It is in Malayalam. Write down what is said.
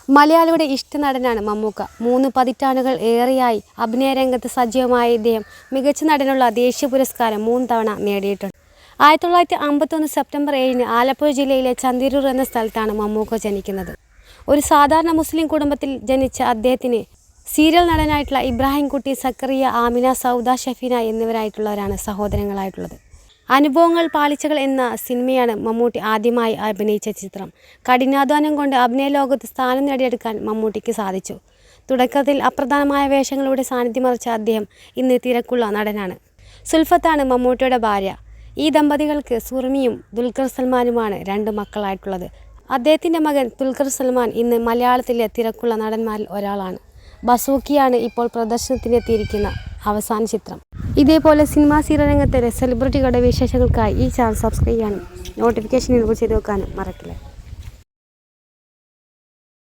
മലയാളിയുടെ ഇഷ്ടനടനാണ് മമ്മൂക്ക. 3 പതിറ്റാണ്ടുകൾ ഏറെയായി അഭിനയരംഗത്ത് സജീവമായ ഇദ്ദേഹം മികച്ച നടനുള്ള ദേശീയ പുരസ്കാരം 3 തവണ നേടിയിട്ടുണ്ട്. 1951 സെപ്റ്റംബർ 7 ആലപ്പുഴ ജില്ലയിലെ ചന്തിരൂർ എന്ന സ്ഥലത്താണ് മമ്മൂക്ക ജനിക്കുന്നത്. ഒരു സാധാരണ മുസ്ലിം കുടുംബത്തിൽ ജനിച്ച അദ്ദേഹത്തിന് സീരിയൽ നടനായിട്ടുള്ള ഇബ്രാഹിം കുട്ടി, സക്കറിയ, ആമിന, സൗദ, ഷഫീന എന്നിവരായിട്ടുള്ളവരാണ് സഹോദരങ്ങളായിട്ടുള്ളത്. അനുഭവങ്ങൾ പാളിച്ചകൾ എന്ന സിനിമയാണ് മമ്മൂട്ടി ആദ്യമായി അഭിനയിച്ച ചിത്രം. കഠിനാധ്വാനം കൊണ്ട് അഭിനയ ലോകത്ത് സ്ഥാനം നേടിയെടുക്കാൻ മമ്മൂട്ടിക്ക് സാധിച്ചു. തുടക്കത്തിൽ അപ്രധാനമായ വേഷങ്ങളുടെ സാന്നിധ്യമറിച്ച അദ്ദേഹം ഇന്ന് തിരക്കുള്ള നടനാണ്. സുൽഫത്താണ് മമ്മൂട്ടിയുടെ ഭാര്യ. ഈ ദമ്പതികൾക്ക് സുറുമിയും ദുൽഖർ സൽമാനുമാണ് 2 മക്കളായിട്ടുള്ളത്. അദ്ദേഹത്തിൻ്റെ മകൻ ദുൽഖർ സൽമാൻ ഇന്ന് മലയാളത്തിലെ തിരക്കുള്ള നടന്മാരിൽ ഒരാളാണ്. ബസൂക്കിയാണ് ഇപ്പോൾ പ്രദർശനത്തിനെത്തിയിരിക്കുന്ന അവസാന ചിത്രം. ഇതേപോലെ സിനിമാ സീരിയൽ രംഗത്തെ സെലിബ്രിറ്റികളുടെ വിശേഷങ്ങൾക്കായി ഈ ചാനൽ സബ്സ്ക്രൈബ് ചെയ്യാനും നോട്ടിഫിക്കേഷൻ എനേബിൾ ചെയ്ത് വെക്കാനും മറക്കില്ല.